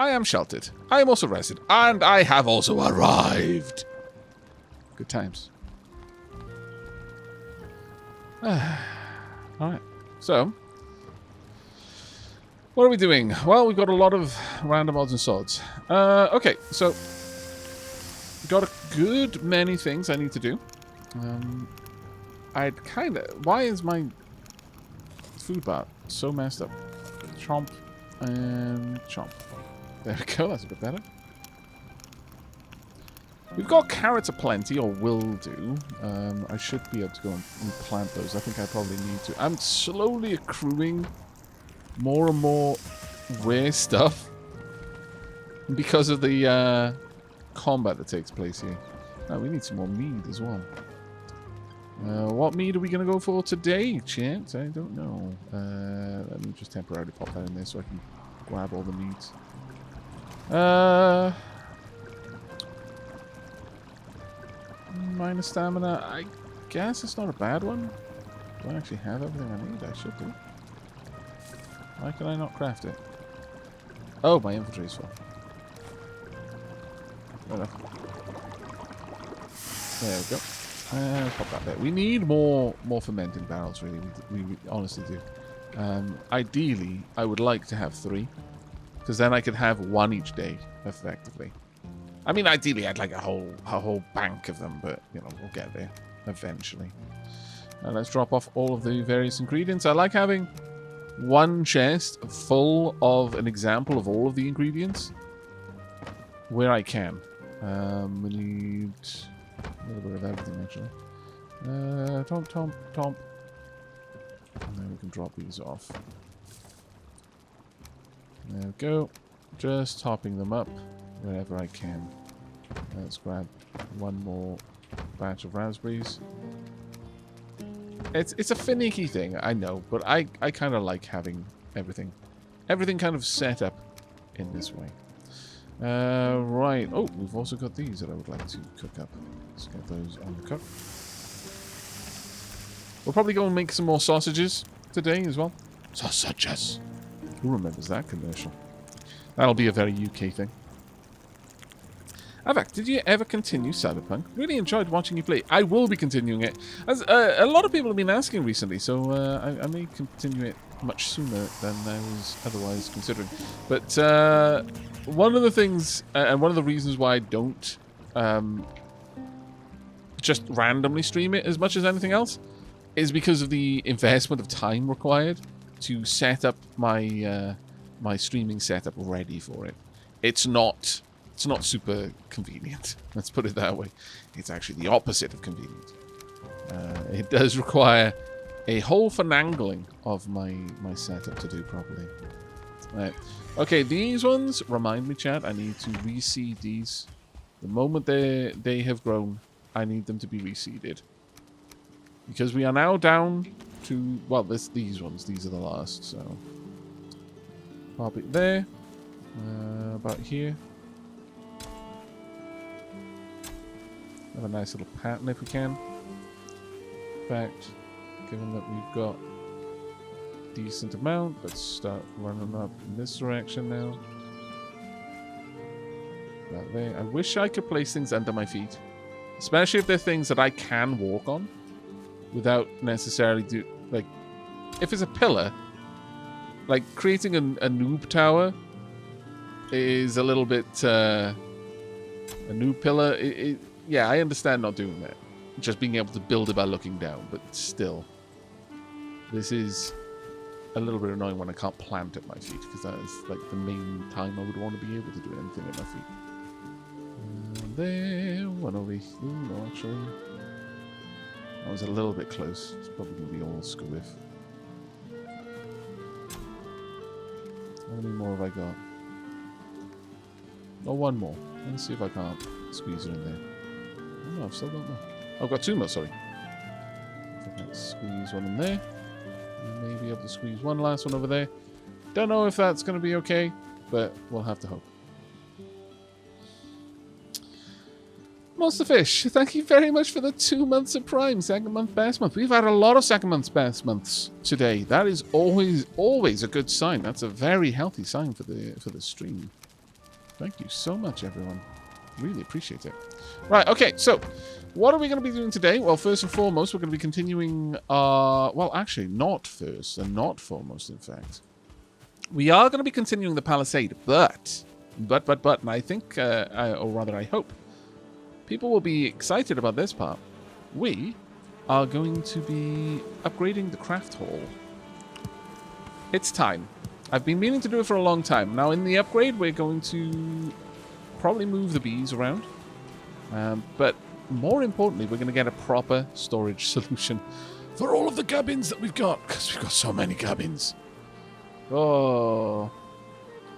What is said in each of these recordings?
I am sheltered. I am also rested. And I have also arrived. Good times. Alright. So, what are we doing? Well, we've got a lot of random odds and sods. Okay, so got a good many things I need to do. I'd kind of... Why is my food bar so messed up? Chomp and chomp. There we go, that's a bit better. We've got carrots aplenty, or will do. I should be able to go and plant those. I think I probably need to. I'm slowly accruing more and more rare stuff because of the combat that takes place here. Oh, we need some more mead as well. What mead are we going to go for today, chat? I don't know. Let me just temporarily pop that in there so I can grab all the meads. Minus stamina. I guess it's not a bad one. Do I actually have everything I need? I should do. Why can I not craft it? Oh, my inventory is full. Fair enough. There we go. Pop that there. We need more fermenting barrels, really. We honestly do. Ideally, I would like to have 3. Because then I could have 1 each day, effectively. I mean, ideally, I'd like a whole bank of them, but, you know, we'll get there eventually. Let's drop off all of the various ingredients. I like having 1 chest full of an example of all of the ingredients where I can. We need a little bit of everything, actually. Tomp. And then we can drop these off. There we go. Just topping them up wherever I can. Let's grab 1 more batch of raspberries. It's a finicky thing, I know, but I kind of like having everything kind of set up in this way. Right. Oh, we've also got these that I would like to cook up. Let's get those on the cook. We'll probably go and make some more sausages today as well. Sausages! Who remembers that commercial? That'll be a very UK thing. Aavak, did you ever continue Cyberpunk? Really enjoyed watching you play. I will be continuing it. As a lot of people have been asking recently, so I may continue it much sooner than I was otherwise considering. But one of the things, and one of the reasons why I don't just randomly stream it as much as anything else, is because of the investment of time required to set up my my streaming setup ready for it. It's not super convenient. Let's put it that way. It's actually the opposite of convenient. It does require a whole finagling of my setup to do properly. Right. Okay, these ones, remind me, chat, I need to reseed these. The moment they have grown, I need them to be reseeded. Because we are now down to, well, these ones. These are the last, so. Pop it there. About here. Have a nice little pattern if we can. In fact, given that we've got a decent amount, let's start running up in this direction now. About there. I wish I could place things under my feet. Especially if they're things that I can walk on. Without necessarily like, if it's a pillar, like creating a noob tower is a little bit, a noob pillar, yeah, I understand not doing that. Just being able to build it by looking down, but still. This is a little bit annoying when I can't plant at my feet, because that is like the main time I would want to be able to do anything at my feet. And there, one over here. No, actually. That was a little bit close. It's probably going to be all squiff. How many more have I got? Oh, 1 more. Let's see if I can't squeeze it in there. Oh, no, I've still got more. I've got 2 more, sorry. Let's squeeze 1 in there. Maybe able to squeeze 1 last one over there. Don't know if that's going to be okay, but we'll have to hope. Monster Fish, thank you very much for the 2 months of Prime, 2nd month, best month. We've had a lot of 2nd months, best months today. That is always a good sign. That's a very healthy sign for the stream. Thank you so much, everyone. Really appreciate it. Right, okay, so what are we going to be doing today? Well, first and foremost, we're going to be continuing... well, actually, not first and not foremost, in fact. We are going to be continuing the Palisade, but, and I think, or rather I hope, people will be excited about this part. We are going to be upgrading the craft hall. It's time. I've been meaning to do it for a long time. Now, in the upgrade, we're going to probably move the bees around. But more importantly, we're going to get a proper storage solution for all of the gubbins that we've got, because we've got so many gubbins. Oh.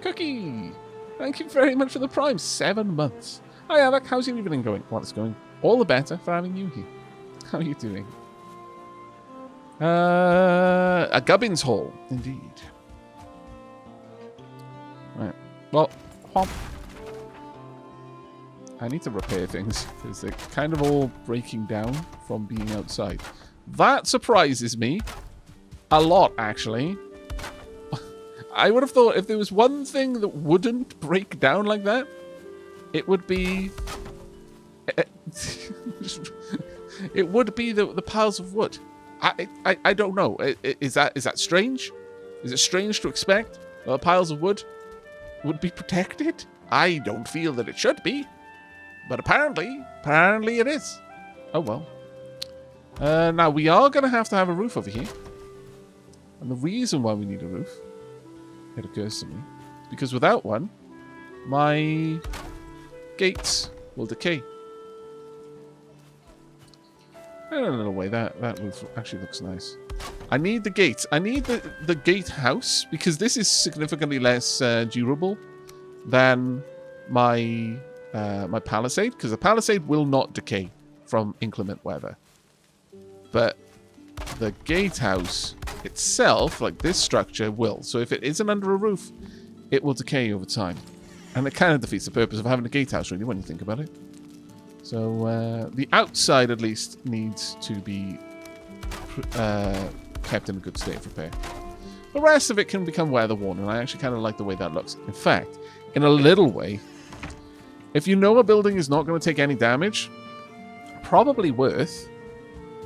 Cookie! Thank you very much for the prime. 7 months. Hi, Aavak. How's your evening going? Well, it's going all the better for having you here. How are you doing? A gubbins hall, indeed. Right. Well, whomp. I need to repair things because they're kind of all breaking down from being outside. That surprises me a lot, actually. I would have thought if there was one thing that wouldn't break down like that, it would be... it would be the piles of wood. I don't know. Is that strange? Is it strange to expect piles of wood would be protected? I don't feel that it should be. But apparently it is. Oh well. Now, we are going to have a roof over here. And the reason why we need a roof, it occurs to me, because without one, my gates will decay. In a little way, that roof actually looks nice. I need the gates. I need the gatehouse, because this is significantly less durable than my my palisade, because the palisade will not decay from inclement weather. But the gatehouse itself, like this structure, will. So if it isn't under a roof, it will decay over time. And it kind of defeats the purpose of having a gatehouse, really, when you think about it. So the outside, at least, needs to be kept in a good state of repair. The rest of it can become weather-worn, and I actually kind of like the way that looks. In fact, in a little way, if you know a building is not going to take any damage, probably worth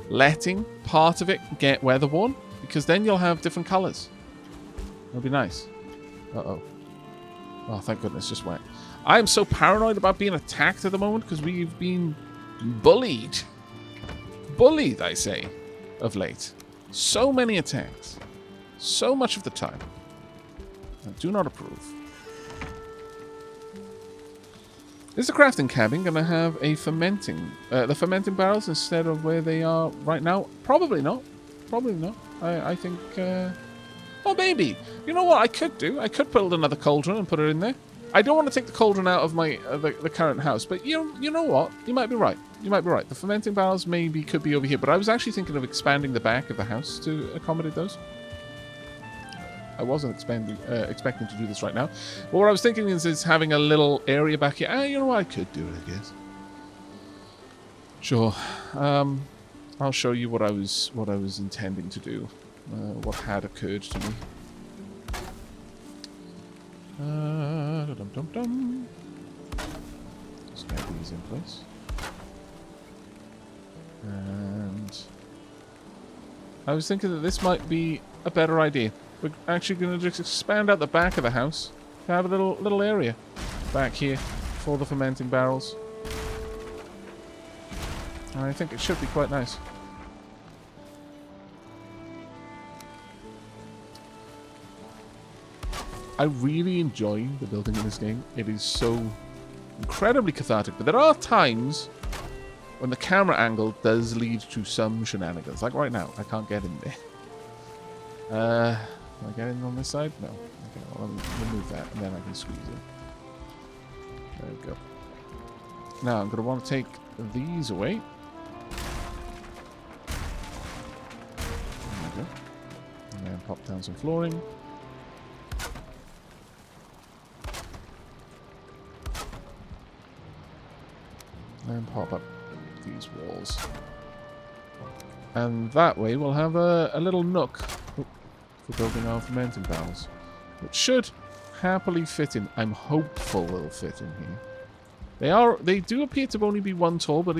letting part of it get weather-worn, because then you'll have different colors. It'll be nice. Uh-oh. Oh, thank goodness, just wet. I am so paranoid about being attacked at the moment because we've been bullied. Bullied, I say, of late. So many attacks. So much of the time. I do not approve. Is the crafting cabin going to have a fermenting... the fermenting barrels instead of where they are right now? Probably not. Probably not. I think... oh, maybe. You know what I could do? I could build another cauldron and put it in there. I don't want to take the cauldron out of my the current house, but you know what? You might be right. You might be right. The fermenting barrels maybe could be over here, but I was actually thinking of expanding the back of the house to accommodate those. I wasn't expecting to do this right now. But what I was thinking is having a little area back here. You know what? I could do it, I guess. Sure. I'll show you what I was intending to do. What had occurred to me. Dum-dum-dum. Just get these in place. And I was thinking that this might be a better idea. We're actually going to just expand out the back of the house to have a little area back here for the fermenting barrels. And I think it should be quite nice. I really enjoy the building in this game. It is so incredibly cathartic. But there are times when the camera angle does lead to some shenanigans. Like right now, I can't get in there. Can I get in on this side? No. Okay, well, let me remove that, and then I can squeeze in. There we go. Now, I'm going to want to take these away. There we go. And then pop down some flooring. And pop up these walls. And that way we'll have a little nook for building our fermenting barrels, which should happily fit in. I'm hopeful they'll fit in here. They do appear to only be one tall, but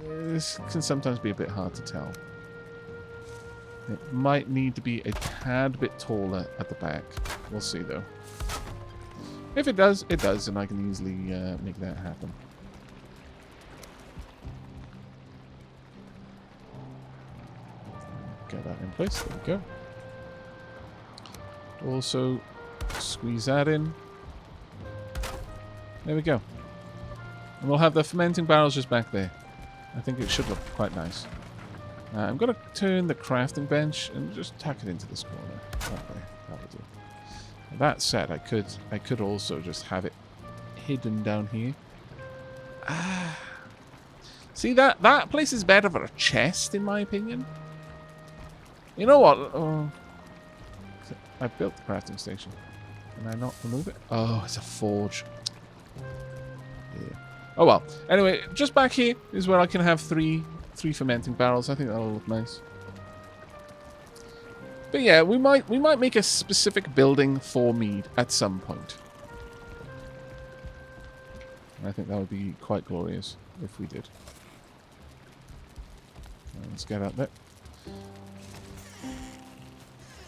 this can sometimes be a bit hard to tell. It might need to be a tad bit taller at the back. We'll see, though. If it does, it does, and I can easily make that happen. Get that in place. There we go. Also, squeeze that in. There we go. And we'll have the fermenting barrels just back there. I think it should look quite nice. I'm going to turn the crafting bench and just tuck it into this corner. Okay, that'll do. That said, I could also just have it hidden down here. See, that place is better for a chest, in my opinion. You know what? I built the crafting station. Can I not remove it? Oh, it's a forge. Yeah. Oh well. Anyway, just back here is where I can have three fermenting barrels. I think that'll look nice. But yeah, we might make a specific building for mead at some point. I think that would be quite glorious if we did. Let's get out there.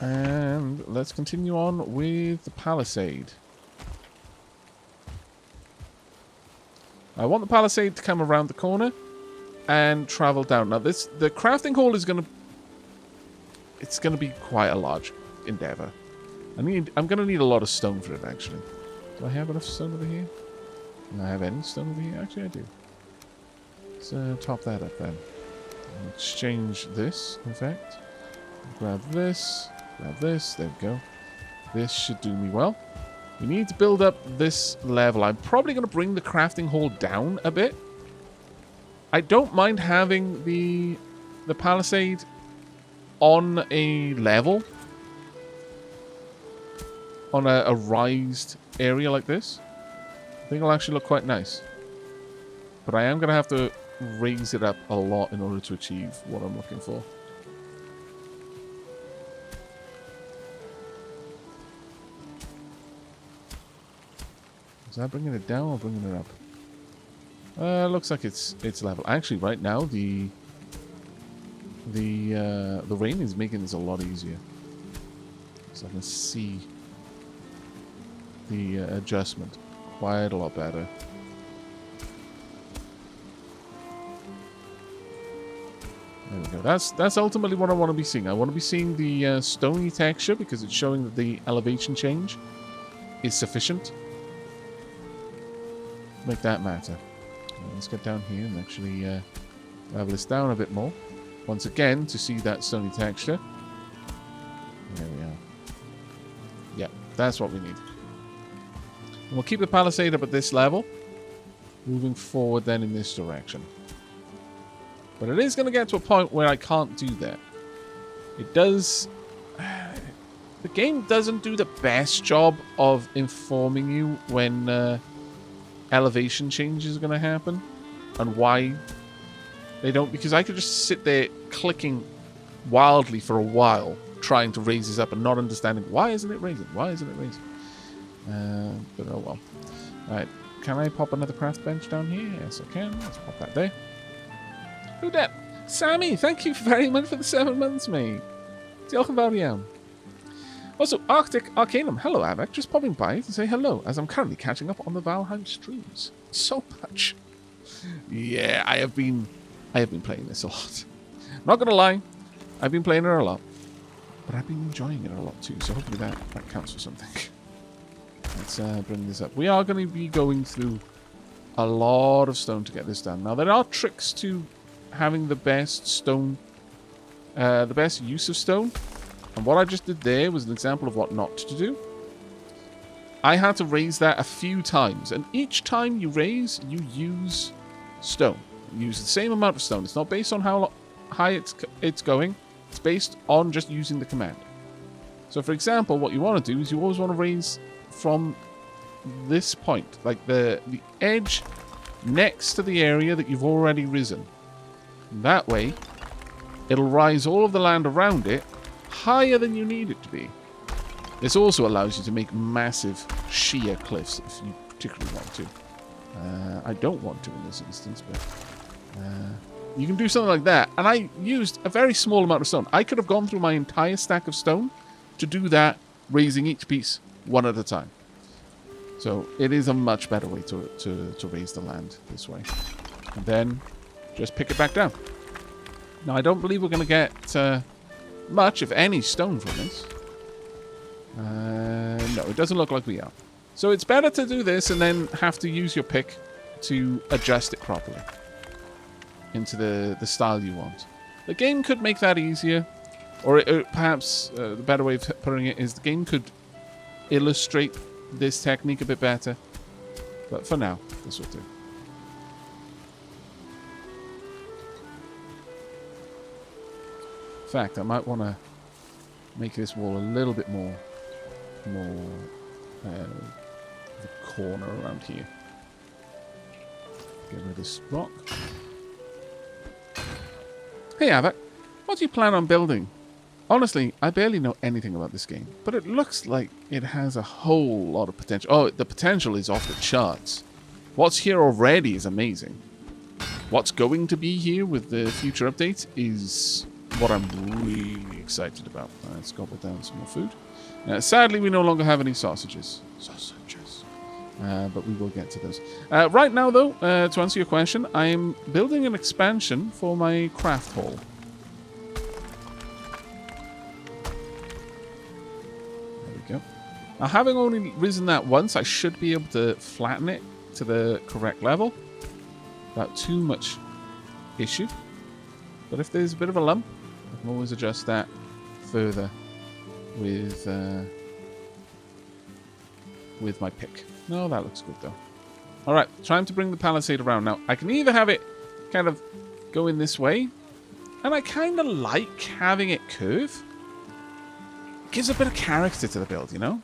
And let's continue on with the palisade. I want the palisade to come around the corner and travel down. Now the crafting hall is it's gonna be quite a large endeavor. I'm gonna need a lot of stone for it, actually. Do I have enough stone over here? Do I have any stone over here? Actually, I do. Let's top that up then. I'll exchange this, in fact. Grab this. Grab this. There we go. This should do me well. We need to build up this level. I'm probably going to bring the crafting hall down a bit. I don't mind having the palisade on a level. On a raised area like this. I think it'll actually look quite nice. But I am going to have to raise it up a lot in order to achieve what I'm looking for. Is that bringing it down or bringing it up? Looks like it's level. Actually, right now the rain is making this a lot easier, so I can see the adjustment quite a lot better. There we go. That's ultimately what I want to be seeing. I want to be seeing the stony texture because it's showing that the elevation change is sufficient. Make that matter. Let's get down here and actually level this down a bit more. Once again, to see that stony texture. There we are. Yeah, that's what we need. And we'll keep the palisade up at this level. Moving forward then in this direction. But it is going to get to a point where I can't do that. It does... The game doesn't do the best job of informing you when... elevation changes are going to happen and why they don't, because I could just sit there clicking wildly for a while trying to raise this up and not understanding why isn't it raising, but oh well. Alright, can I pop another craft bench down here? Yes I can. Let's pop that there. Who dat? Sammy, thank you very much for the 7 months, mate. Diolch yn fawr iawn. Also, Arctic Arcanum, hello Aavak, just popping by to say hello, as I'm currently catching up on the Valheim streams. So much. Yeah, I have been playing this a lot. Not gonna lie, I've been playing it a lot, but I've been enjoying it a lot too, so hopefully that counts for something. Let's bring this up. We are going to be going through a lot of stone to get this done. Now, there are tricks to having the best stone, the best use of stone. And what I just did there was an example of what not to do. I had to raise that a few times. And each time you raise, you use stone. You use the same amount of stone. It's not based on how high it's going. It's based on just using the command. So, for example, what you want to do is you always want to raise from this point. Like the edge next to the area that you've already risen. And that way, it'll rise all of the land around it higher than you need it to be. This also allows you to make massive sheer cliffs if you particularly want to. I don't want to in this instance, but you can do something like that. And I used a very small amount of stone. I could have gone through my entire stack of stone to do that, raising each piece one at a time. So it is a much better way to raise the land this way. And then just pick it back down. Now, I don't believe we're going to get much, if any, stone from this. No, it doesn't look like we are. So it's better to do this and then have to use your pick to adjust it properly into the style you want. The game could make that easier, or perhaps the better way of putting it is the game could illustrate this technique a bit better. But for now, this will do. In fact, I might want to make this wall a little bit more the corner around here. Get rid of this rock. Hey Aavak, what do you plan on building? Honestly, I barely know anything about this game, but it looks like it has a whole lot of potential. Oh, the potential is off the charts. What's here already is amazing. What's going to be here with the future updates is what I'm really excited about. Let's gobble down some more food. Sadly, we no longer have any sausages. But we will get to those. Right now, though, to answer your question, I'm building an expansion for my craft hall. There we go. Now, having only risen that once, I should be able to flatten it to the correct level without too much issue. But if there's a bit of a lump, I can always adjust that further with my pick. No, that looks good though. Alright, time to bring the palisade around. Now, I can either have it kind of go in this way, and I kind of like having it curve. It gives a bit of character to the build, you know?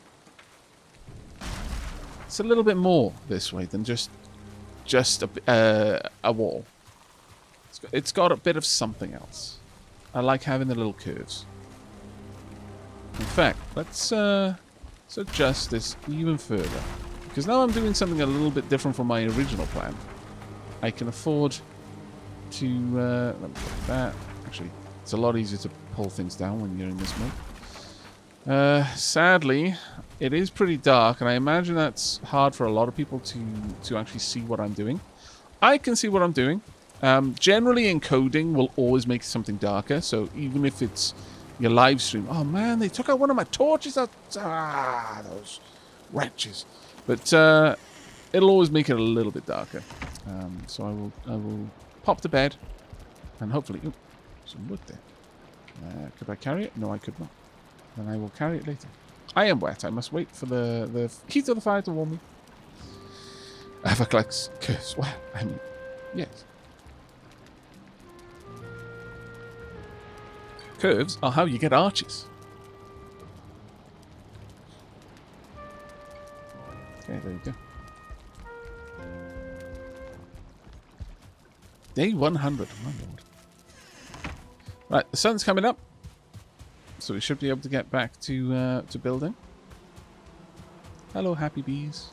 It's a little bit more this way than just a wall. It's got a bit of something else. I like having the little curves. In fact, let's adjust this even further. Because now I'm doing something a little bit different from my original plan. I can afford to... let me put that. Actually, it's a lot easier to pull things down when you're in this mode. Sadly, it is pretty dark, and I imagine that's hard for a lot of people to actually see what I'm doing. I can see what I'm doing. Generally, encoding will always make something darker, so even if it's your live stream... Oh man, they took out one of my torches! Those wretches. But it'll always make it a little bit darker. So I will pop to bed, and hopefully... Ooh, some wood there. Could I carry it? No, I could not. Then I will carry it later. I am wet. I must wait for the heat of the fire to warm me. Aavak likes curse. Well, I mean, yes. Curves are how you get arches. Okay, there you go. Day 100, my lord. Right, the sun's coming up, so we should be able to get back to building. Hello, happy bees.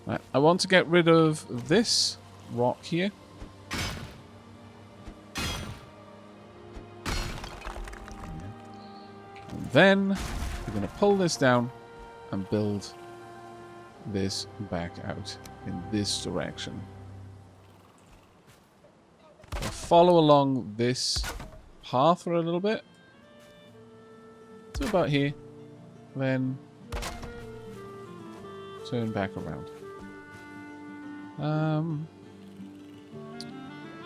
Right, I want to get rid of this rock here. And then we're going to pull this down and build this back out in this direction. I'll follow along this path for a little bit to about here, then turn back around.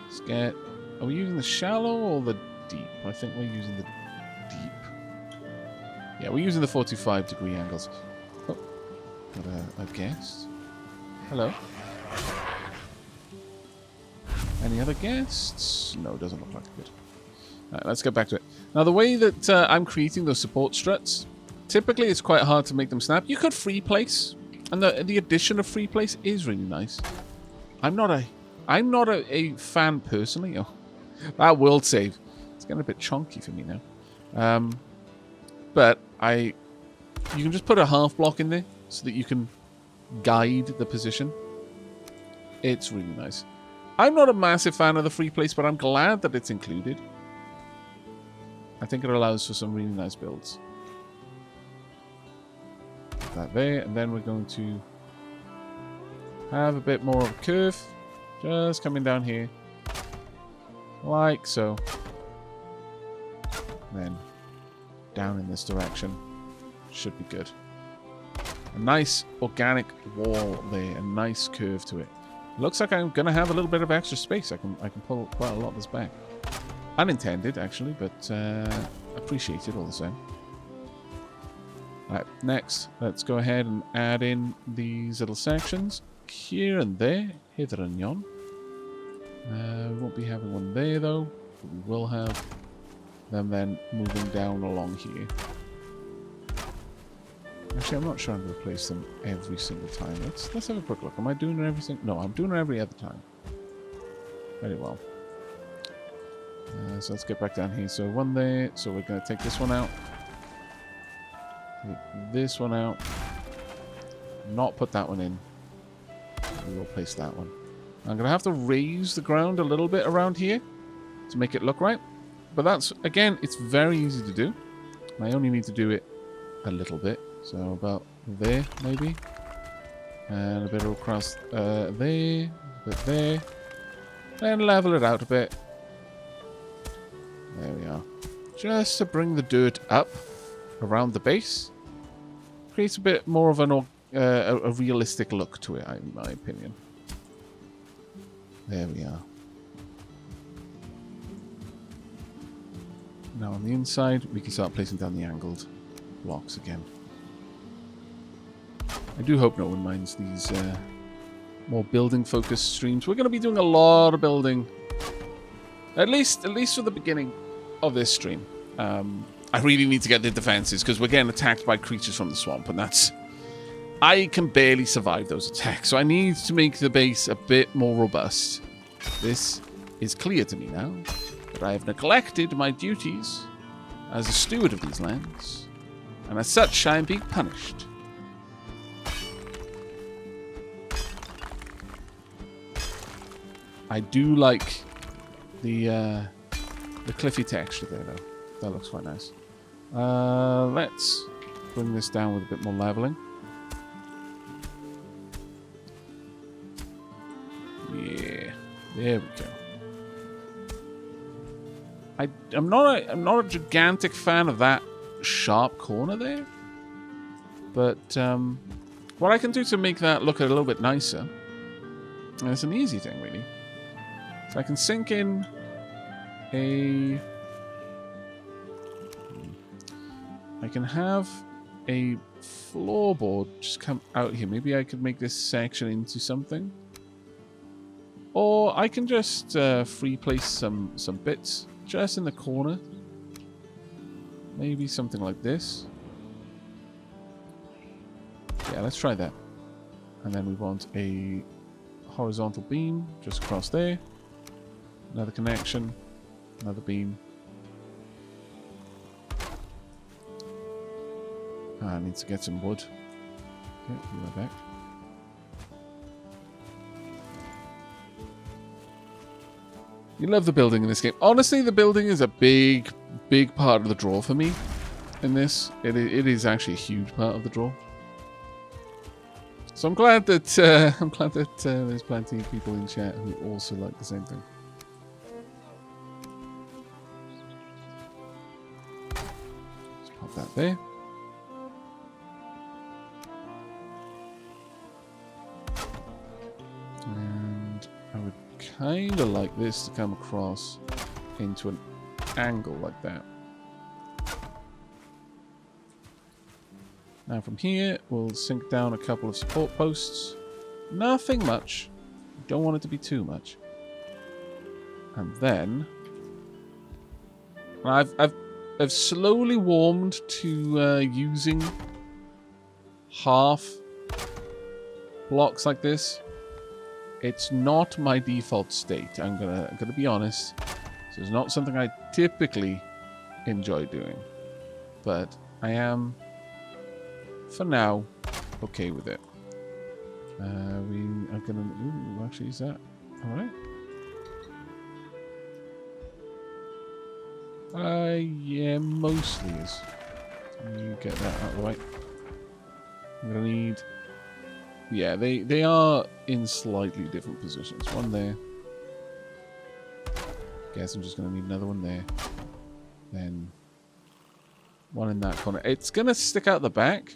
Let's get... Are we using the shallow or the deep? I think we're using the deep. Yeah, we're using the 45-degree angles. Oh, got a guest. Hello. Any other guests? No, doesn't look like it. Good. Alright, let's get back to it. Now, the way that I'm creating those support struts, typically it's quite hard to make them snap. You could free place, and the addition of free place is really nice. I'm not a fan personally. Oh, that world save. It's getting a bit chonky for me now. But you can just put a half block in there so that you can guide the position. It's really nice. I'm not a massive fan of the free place, but I'm glad that it's included. I think it allows for some really nice builds. Put that there, and then we're going to have a bit more of a curve. Just coming down here. Like so. Then down in this direction. Should be good. A nice organic wall there. A nice curve to it. Looks like I'm going to have a little bit of extra space. I can pull quite a lot of this back. Unintended, actually, but appreciated all the same. Alright, next, let's go ahead and add in these little sections. Here and there. Hither and yon. We won't be having one there, though. But we will have them then moving down along here. Actually, I'm not sure I'm going to place them every single time. Let's have a quick look. Am I doing it every single... No, I'm doing it every other time. Very well. So let's get back down here. So one there. So we're going to take this one out. Take this one out. Not put that one in. We will place that one. I'm going to have to raise the ground a little bit around here to make it look right. But that's, again, it's very easy to do. I only need to do it a little bit. So about there, maybe. And a bit across there, a bit there. Then level it out a bit. There we are. Just to bring the dirt up around the base. Creates a bit more of a realistic look to it, in my opinion. There we are. Now on the inside, we can start placing down the angled blocks again. I do hope no one minds these more building-focused streams. We're going to be doing a lot of building, at least for the beginning of this stream. I really need to get the defenses because we're getting attacked by creatures from the swamp, and I can barely survive those attacks. So I need to make the base a bit more robust. This is clear to me now that I have neglected my duties as a steward of these lands, and as such I am being punished. I do like the cliffy texture there, though. That looks quite nice. Let's bring this down with a bit more leveling. Yeah, there we go. I'm not a gigantic fan of that sharp corner there, but what I can do to make that look a little bit nicer, and it's an easy thing really. So I can sink in I can have a floorboard just come out here. Maybe I could make this section into something. Or I can just free place some bits just in the corner. Maybe something like this. Yeah, let's try that. And then we want a horizontal beam just across there. Another connection. Another beam. I need to get some wood. Okay, be right back. You love the building in this game. Honestly, the building is a big part of the draw for me in this. It is actually a huge part of the draw. So I'm glad that there's plenty of people in chat who also like the same thing. Let's pop that there. And I would kind of like this to come across into an angle like that. Now from here, we'll sink down a couple of support posts. Nothing much. Don't want it to be too much. And then I've slowly warmed to using half blocks like this. It's not my default state. I'm gonna be honest. So it's not something I typically enjoy doing, but I am, for now, okay with it. We are gonna... Ooh, actually, is that alright? Yeah, mostly is. You get that out of the way. I'm gonna need... Yeah, they are in slightly different positions. One there. Guess I'm just gonna need another one there. Then one in that corner. It's gonna stick out the back,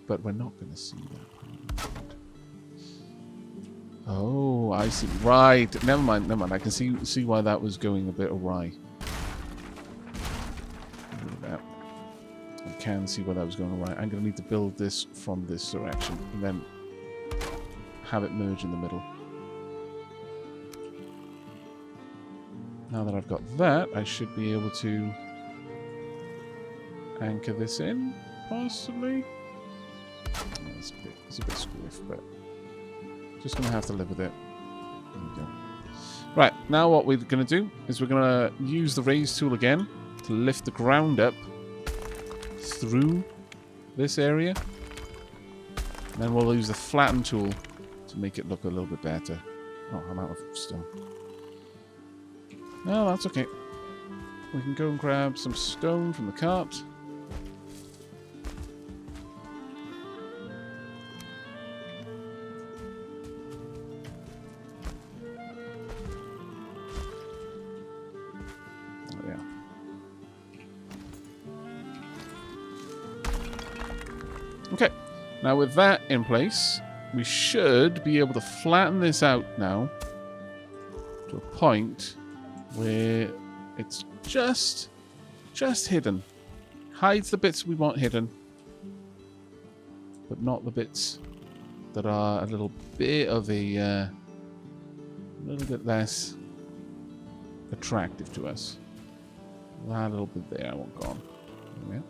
but we're not gonna see that. Oh, I see. Right. Never mind. Never mind. I can see why that was going a bit awry. Look at that. I can see why that was going awry. I'm going to need to build this from this direction and then have it merge in the middle. Now that I've got that, I should be able to anchor this in, possibly. It's a bit squiff, but just going to have to live with it. There we go. Right, now what we're going to do is we're going to use the raise tool again to lift the ground up through this area. And then we'll use the flatten tool to make it look a little bit better. Oh, I'm out of stone. No, that's okay. We can go and grab some stone from the cart. Okay, now with that in place, we should be able to flatten this out now to a point where it's just hidden. Hides the bits we want hidden, but not the bits that are a little bit of a little bit less attractive to us. That little bit there I want gone. There we go.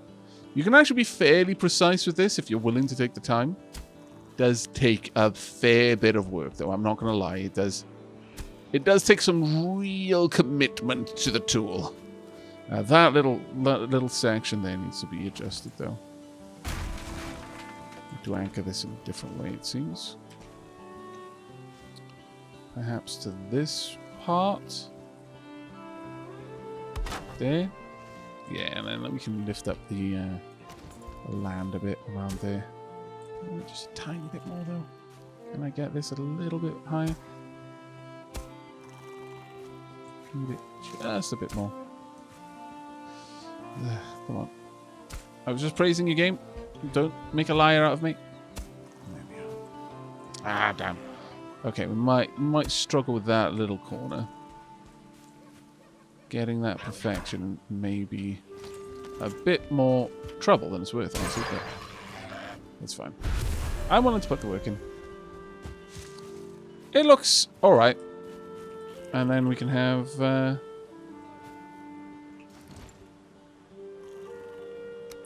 You can actually be fairly precise with this if you're willing to take the time. It does take a fair bit of work, though. I'm not going to lie. It does take some real commitment to the tool. That little section there needs to be adjusted, though. Need to anchor this in a different way, it seems. Perhaps to this part. There. Yeah, and then we can lift up the land a bit around there. Just a tiny bit more, though. Can I get this a little bit higher? Need it just a bit more. Come on. I was just praising your game. Don't make a liar out of me. There we are. Ah, damn. Okay, we might struggle with that little corner. Getting that perfection may be a bit more trouble than it's worth, honestly, but it's fine. I'm willing to put the work in. It looks alright. And then we can have a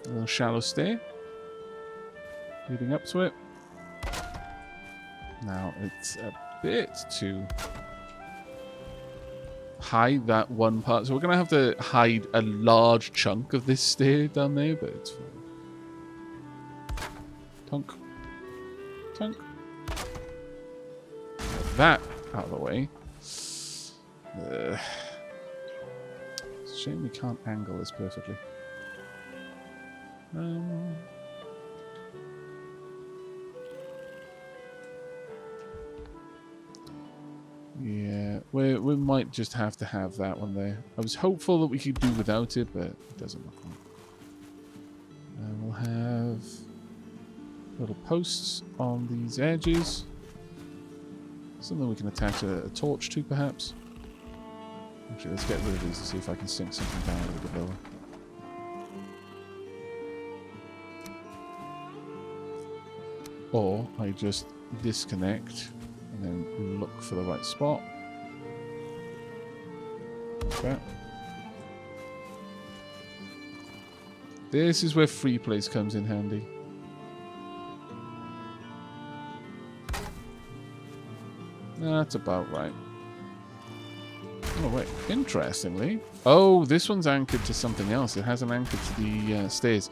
little shallow stair leading up to it. Now it's a bit too hide that one part, so we're gonna have to hide a large chunk of this stair down there, but it's fine. Tunk. Tunk. Get that out of the way. It's a shame we can't angle this perfectly. Yeah, we might just have to have that one there. I was hopeful that we could do without it, but it doesn't look like. And we'll have little posts on these edges. Something we can attach a torch to, perhaps. Actually, let's get rid of these and see if I can sink something down a little bit lower. Or I just disconnect and then look for the right spot. Like that. This is where free place comes in handy. That's about right. Oh wait, interestingly. Oh, this one's anchored to something else. It has an anchor to the stairs.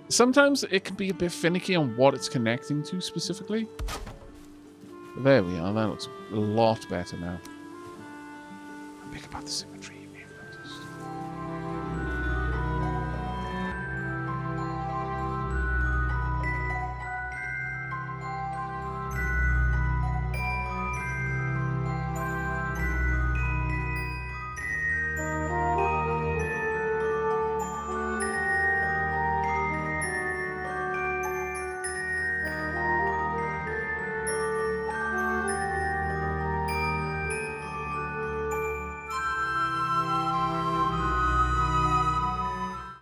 Sometimes it can be a bit finicky on what it's connecting to specifically. There we are. That looks a lot better now. I'm big about the symmetry.